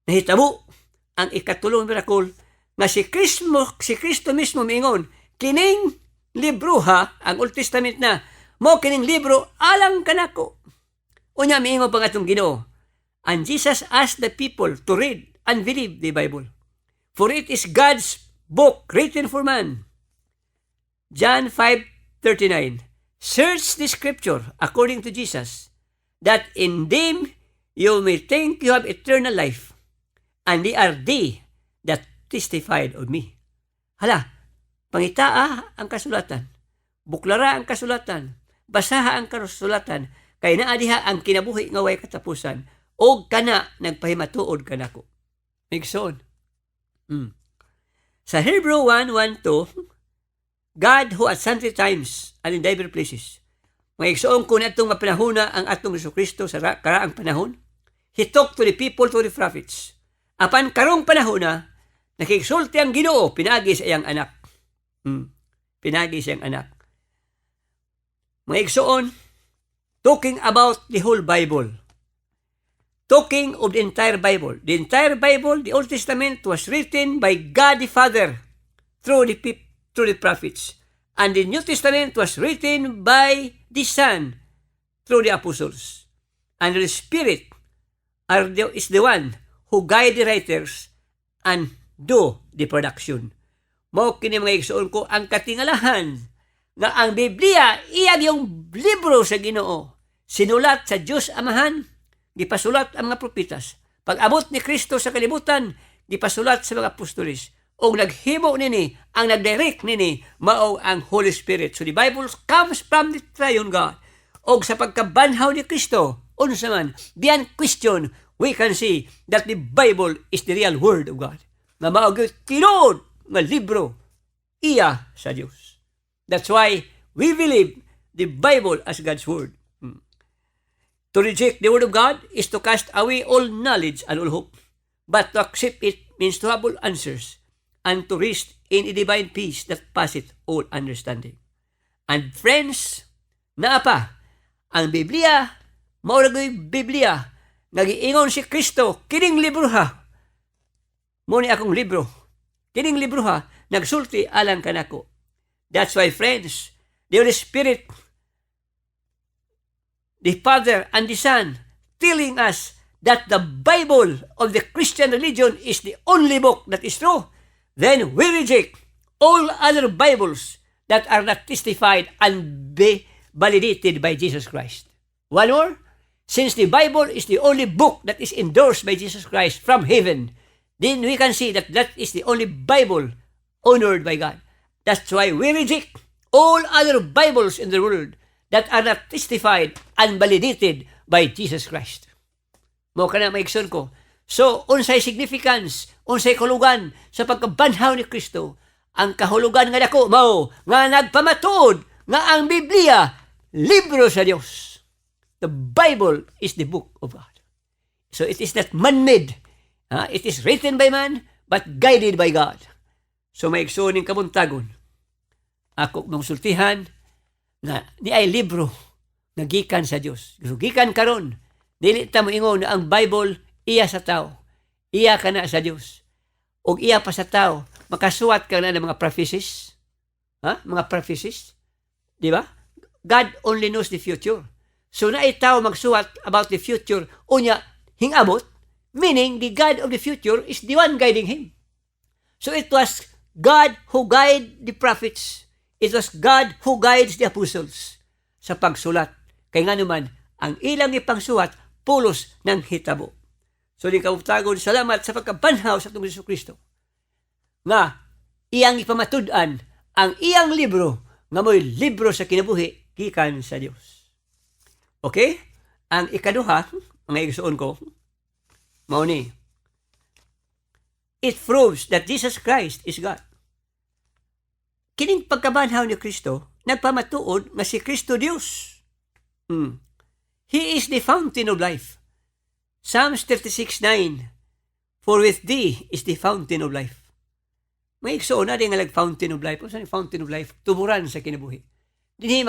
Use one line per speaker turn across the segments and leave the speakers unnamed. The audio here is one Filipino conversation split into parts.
nahitabo ang ikatulong miracle nga si Kristo mismo miingon, kining libro ha, ang Old Testament na, mo kining libro alang kanako. Unya miingon pa atong Ginoo, and Jesus asked the people to read and believe the Bible. For it is God's book written for man. John 5:39. Search the scripture according to Jesus, that in them you may think you have eternal life, and they are they that testified of me. Hala, pangitaa ang kasulatan, buklara ang kasulatan, basaha ang kasulatan, kay naa diha ang kinabuhi nga way katapusan, o kana nagpahimatuod kanako. Migsoon. Sa Hebrew 1:1-2, God who at sundry times and in diverse places, magigsoon ko na itong mapanahuna ang atong Jesucristo sa karaang panahon, He talked to the people, to the prophets. Apan karong panahuna, nakiksulti ang Ginoo, pinagi sa iyang anak. Pinagi sa iyang anak. Magigsoon, talking about the whole Bible. Talking of the entire Bible. The entire Bible, the Old Testament, was written by God the Father through the prophets. And the New Testament was written by the Son through the apostles. And the Spirit is the one who guide the writers and do the production. Mao kini mga igsoon ko ang katingalahan nga ang Biblia iyang yung libro sa Ginoo. Sinulat sa Diyos Amahan, gipasulat ang mga propitas. Pag-abot ni Kristo sa kalibutan, gipasulat sa mga apostoles. O naghimo nini, ang nagdirect nini, mao ang Holy Spirit. So the Bible comes from the triune God. O sa pagkabanhaw ni Kristo, unsa man, beyond question, we can see that the Bible is the real Word of God. Na mao gyud tinuod nga libro iya sa Dios. That's why we believe the Bible as God's Word. To reject the Word of God is to cast away all knowledge and all hope. But to accept it means to have all answers and to rest in a divine peace that passeth all understanding. And friends, naa pa, ang Biblia, mauragoy Biblia, nagiingon si Kristo, kining libro ha, muni akong libro, kining libro ha, nagsulti alang kanako. That's why, friends, the Holy Spirit, the Father and the Son, telling us that the Bible of the Christian religion is the only book that is true, then we reject all other Bibles that are not testified and be validated by Jesus Christ. One more, since the Bible is the only book that is endorsed by Jesus Christ from heaven, then we can see that that is the only Bible honored by God. That's why we reject all other Bibles in the world that are not testified and validated by Jesus Christ. Mo ka na maigsoon ko. So, unsay significance, unsay kahulugan sa pagkabanhaw ni Kristo, ang kahulugan nga dako mao nga nagpamatuod nga ang Biblia libro sa Dios. The Bible is the book of God. So it is not man-made. It is written by man but guided by God. So may igsuon ning kabuntagon. Ako mangsultihan nga ni ay libro nga gikan sa Dios. Gikan karon dili ta moingon na ang Bible iya sa tao. Iya ka na sa Dios. O iya pa sa tao, makasuwat ka na ng mga prophecies. Mga prophecies. Di ba? God only knows the future. So na tao magsuwat about the future, unya hingabot, meaning the God of the future is the one guiding him. So it was God who guided the prophets. It was God who guides the apostles sa pagsulat. Kaya nga naman, ang ilang ipangsuwat, pulos ng hitabo. So di kabutagon, salamat sa pagkabanhaw sa itong Jesucristo. Nga, iyang ipamatud-an ang iyang libro nga mo'y libro sa kinabuhi gikan sa Dios. Okay? Ang ikaduha, mga igsuon ko, mao ni, it proves that Jesus Christ is God. Kining pagkabanhaw ni Kristo, nagpamatuod nga si Kristo Dios. He is the fountain of life. Psalms 36:9, for with thee is the fountain of life. May igsoon na din nga fountain of life. O saan yung fountain of life? Tuburan sa kinabuhi. Dinhi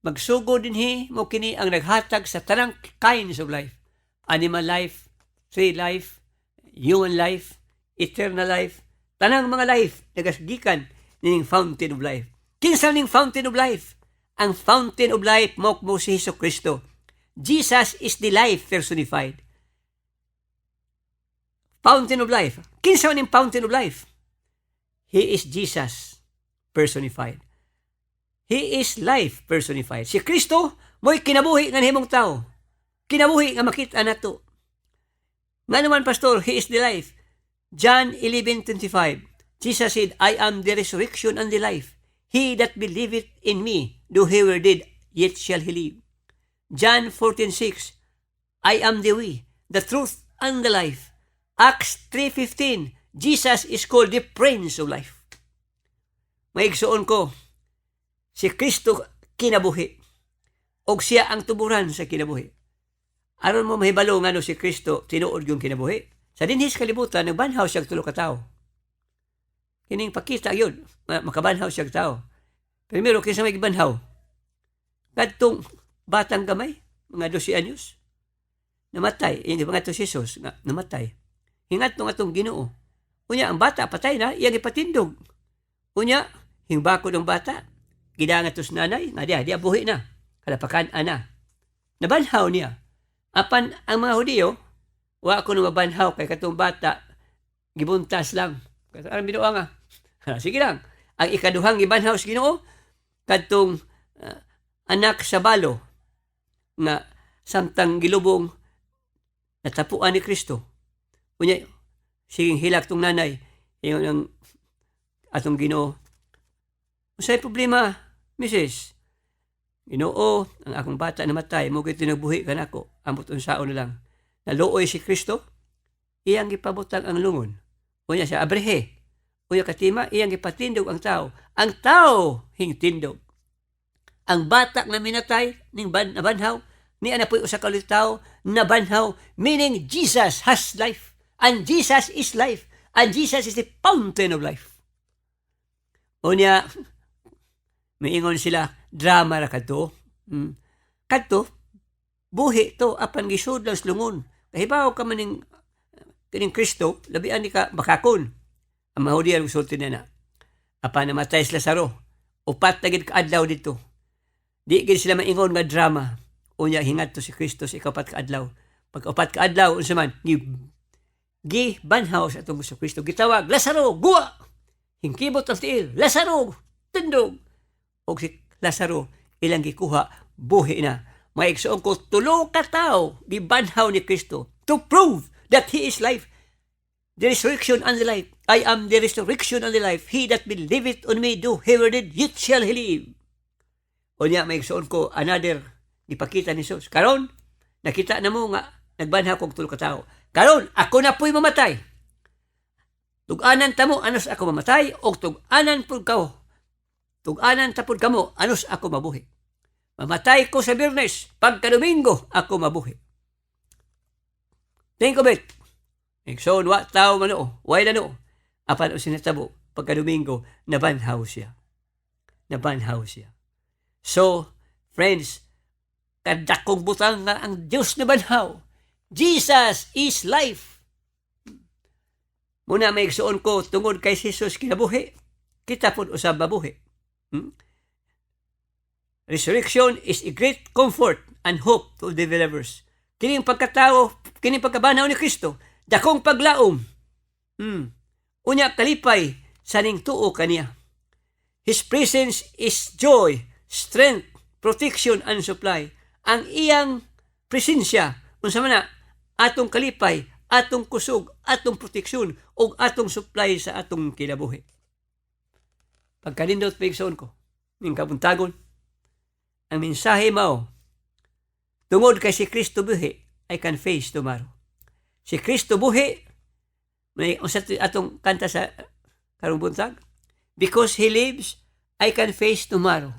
magsugod dinhi mo kini ang naghatag sa tanang kinds of life. Animal life, tree life, human life, eternal life, tanang mga life nagasgikan ning fountain of life. Kinsa ning fountain of life? Ang fountain of life mo si Jesucristo. Jesus is the life personified. Fountain of life. Kinsa ning fountain of life? He is Jesus personified. He is life personified. Si Kristo mo'y kinabuhi nga himong tao. Kinabuhi nga makita nato. Nga naman, Pastor, He is the life. John 11:25. Jesus said, I am the resurrection and the life. He that believeth in me, though he were dead, yet shall he live. John 14:6. I am the way, the truth, and the life. Acts 3:15. Jesus is called the Prince of Life. Maigsuon ko, si Kristo kinabuhi, o siya ang tuburan sa kinabuhi. Aron mo mahibalo nga no si Kristo tinuod yung kinabuhi. Sa dinhis kalibutan, nagbanhaw siya tulo ka tao. Kining pakita yun, makabanhaw siya tao. Primero, kinsa may gibanhaw? Kadtong batang gamay, mga 12 anyos, namatay. Yung mga to si Jesus, namatay. Hingat nung atong Ginoo. Unya, ang bata, patay na, iyang ipatindog. Unya, hingbako ng bata, gidangat to sa nanay, nga diya buhi na. Kalapakan, ana. Nabanhaw niya. Apan ang mga Hudiyo, wa ako nung mabanhaw kay katong bata, gibuntas lang. Katarang binuwa nga. Sige lang. Ang ikaduhang gibanhaw sa Ginoo, katong anak sa balo, nga samtang gilubong natapuan ni Kristo. Unya, siging hilak tong nanay, yung ang atong Ginoo. Usay problema, Mrs. Ginoo, ang akong bata namatay, mo kay tinagbuhi ka nako, ambot unsao na lang. Naluoy si Kristo, iyang gipabutang ang lungon. Unya siya abrehe. Unya katima, iyang gipatindog ang tao. Ang tao hingtindog. Ang bata na minatay ning nabanhaw, ni ana po'y usa ka tao nabanhaw, meaning Jesus has life, and Jesus is life, and Jesus is the fountain of life. Unya, miingon sila, drama ra kadto. Kadto, buhi to, apan gisud lang slungon. Kahibaw ka man kining Kristo, labian ni ka makakon. Ang mahudiyan gusulti na. Apan namatay si Lazaro, upat na gid kaadlaw dito. Di gid sila maingon nga drama. Unya hingat to si Kristo sa ikapat kaadlaw. Pag upat kaadlaw, unsa man, banhaw sa atong Kristo. Gitawag, Lazaro, guwa! Hingkibot ang tiil, Lazaro, tindog! O si Lazaro, ilang gikuha, buhi na. Maigsoon ko, tulo ka tao, di banhaw ni Kristo to prove that He is life. The resurrection and the life. I am the resurrection and the life. He that believeth on me, though he were dead, yet shall he live. O niya, maigsoon ko, another, ipakita ni Jesus. Karon, nakita na mo nga, nagbanhaw kong tulo ka tao. Karon, ako na po'y mamatay. Tug-anan ta mo, anos ako mamatay, o tug-anan po ka. Tug-anan ta po ka mo, anos ako mabuhi. Mamatay ko sa Biyernes, pagka-Domingo, ako mabuhi. Think of it. So, wa tao mano, why na no? Apan o sinatabo, pagka-Domingo, nabanhaw siya. Nabanhaw siya. So, friends, kadakong butang nga ang Diyos nabanhaw. Jesus is life. Muna may igsuon ko, tungod kay Jesus kinabuhi, kita po usab mabuhi. Resurrection is a great comfort and hope to the believers. Kining pagkatao, kining pagkabanaw ni Kristo, dakong paglaom. Unya kalipay sa ning tuo kaniya. His presence is joy, strength, protection, and supply. Ang iyang presensya, unsa man na, atong kalipay, atong kusog, atong proteksyon, o atong supply sa atong kinabuhi. Pagkalindot pigsoon ko, ning kabuntagon, ang mensahe mao, tungod kay si Kristo buhi, I can face tomorrow. Si Kristo buhi, may atong kanta sa karong buntag, because He lives, I can face tomorrow.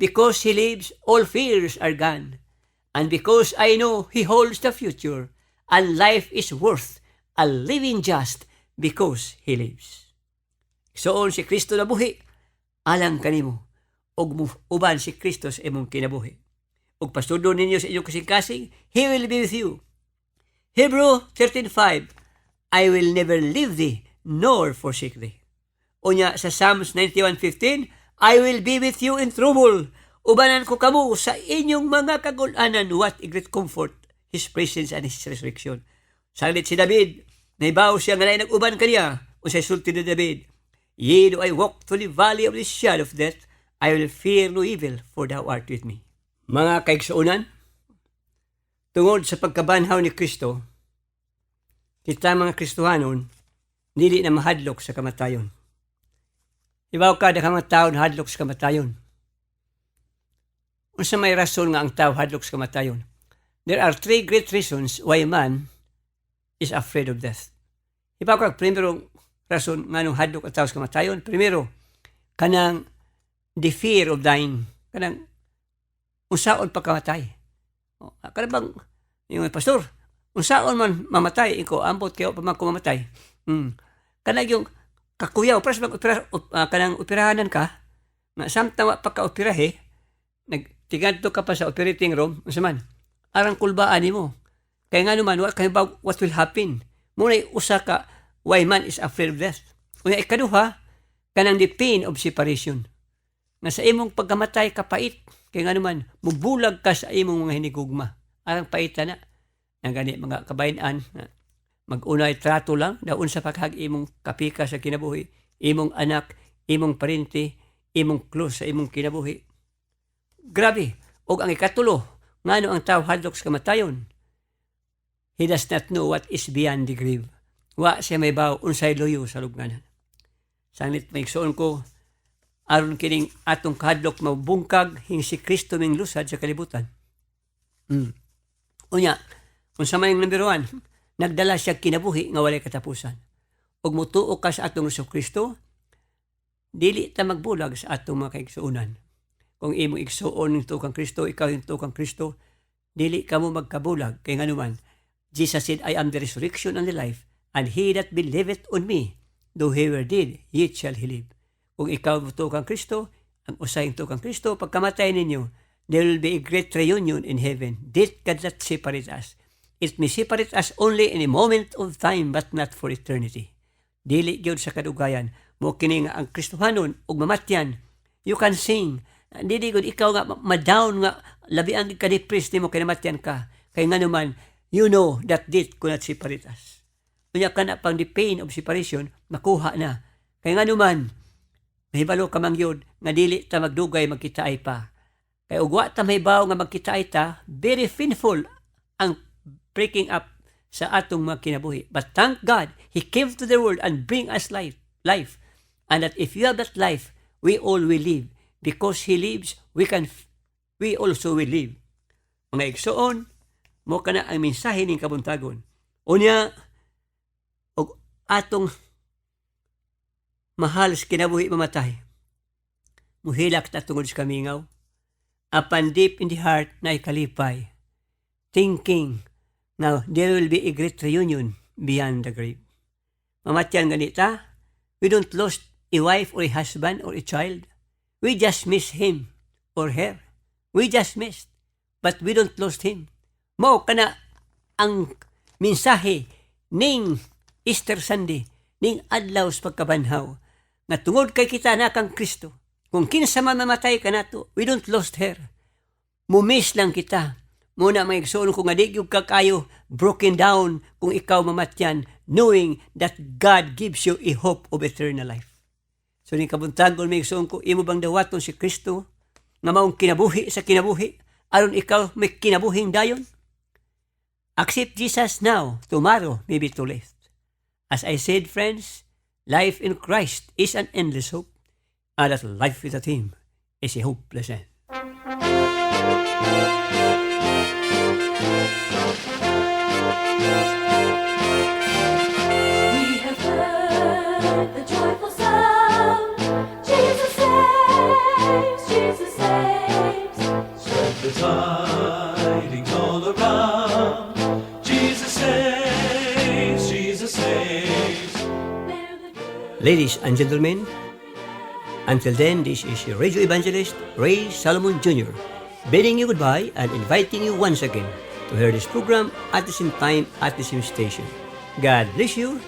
Because He lives, all fears are gone. And because I know He holds the future, and life is worth a living just because He lives. So, si Kristo na buhi, alang kanimo, og uban si Kristo sa imong kinabuhi. Og pasudon ninyo sa inyong kasing-kasing, He will be with you. Hebrew 13:5. I will never leave thee, nor forsake thee. Unya sa Psalms 91:15, I will be with you in trouble. Ubanan ko kamo sa inyong mga kagulanan. What a great comfort, His presence and His resurrection. Saglit si David, naibaw siya nga nag-uban kaniya. Unsay sulti ni David, Yea, do I walk through the valley of the shadow of death, I will fear no evil, for thou art with me. Mga kaigsuunan, tungod sa pagkabanhaw ni Kristo, kita mga Kristohanon, dili na mahadlok sa kamatayon. Ibaw ka, dakang mga tao na hadlok sa kamatayon. Unsa may rason nga ang tao hadlok sa kamatayon? There are 3 great reasons why man is afraid of death. Ibaw ka, primero rason nga nung hadlok ang tao sa kamatayon. Primero, kanang the fear of dying. Kanang unsaon pagkamatay. Kanang bang, yung pastor, unsaon man mamatay, iko, ambot kayo pa man kumamatay. Kanang yung kakuyaw, pras kanang operahanan ka, nga samtang pagka-operahe, nagtiganto ka pa sa operating room, unsa man, arang kulbaan mo. Kaya nga naman, what will happen? Muna usa ka, why man is afraid of death. Una ikaduha, kanang the pain of separation. Nga sa imong pagkamatay kapait, kaya nga naman, mubulag ka sa imong mga hinigugma. Arang paita na. Ang gani mga kabayan, mag-unay trato lang, daon sa paghag imong kapika sa kinabuhi, imong anak, imong parente, imong close sa imong kinabuhi. Grabe. O ang ikatulo, ngano ang tao hadlok sa kamatayon? He does not know what is beyond the grave. Wa siya may baw unsay luyo sa lubnganan. Sanglit maigsoon ko, aron kining atong kahadlok mabungkag hing si Kristo ming lusad sa kalibutan. Unya, unsa may number 1, nagdala siya kinabuhi nga walay katapusan. Ug mutuo ka sa atong Kristo, dili ta magbulag sa atong mga kaigsuonan. Kung imong igsuon nito kang Kristo, ikaw yung kang Kristo, dili ka mo magkabulag. Kaya nga naman, Jesus said, I am the resurrection and the life, and he that believeth on me, though he were dead, yet shall he live. Kung ikaw to kang Kristo, ang usayang to kang Kristo, pagkamatay ninyo, there will be a great reunion in heaven. Death cannot separate us. It may separate us only in a moment of time, but not for eternity. Dili gyud sa kadugayan, mo kini nga ang Kristohanon ug mamatyan, you can sing. Dili gyud ikaw nga ma-down nga labi ang ka-depressed nimo kay namatyan ka. Kay nga naman, you know that death cannot separate us. Unya ka na pang the pain of separation, makuha na. Kay nga naman, mahibalo ka mangyod nga dili ta magdugay magkitaay pa. Kay ugwa ta mahibaw nga magkitaay ta, very painful ang breaking up sa atong mga kinabuhi. But thank God, He came to the world and bring us life. And that if you have that life, we all will live. Because He lives, we also will live. Mga igsoon, mo ka na ang mensahe ng kabuntagon. Unya, og atong mahal sa kinabuhi mamatay. Muhilak ta tungod sa kamingaw. Apan deep in the heart na ikalipay. Thinking, now there will be a great reunion beyond the grave. Mamatyan ganita, we don't lose a wife or a husband or a child. We just miss him or her. We just missed. But we don't lose him. Mao kana ang mensahe ning Easter Sunday, ning adlaw sa pagkabanhaw, nga tungod kay kita na kang Kristo. Kung kinsa man mamatay ka nato, we don't lost her. Mumiss lang kita. Muna may igsoon kung adig yung kakayo, broken down kung ikaw mamatyan, knowing that God gives you a hope of eternal life. So ni kabuntagon may igsoon ko, imo bang dawaton si Kristo, nga maong kinabuhi sa kinabuhi, aron ikaw may kinabuhing dayon? Accept Jesus now, tomorrow may be too late. As I said, friends, life in Christ is an endless hope, and that life without Him is a hopeless end.
We have heard the joyful sound. Jesus saves, Jesus saves.
Spread the tidings all around. Jesus saves, Jesus saves.
Bear the good
Ladies and gentlemen, until then, this is your radio evangelist, Ray Solomon Jr., bidding you goodbye and inviting you once again to hear this program at the same time at the same station. God bless you,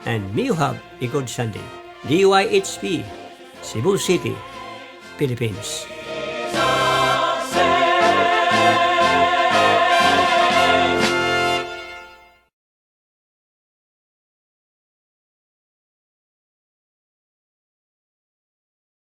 and may you have a good Sunday. DYHP, Cebu City, Philippines.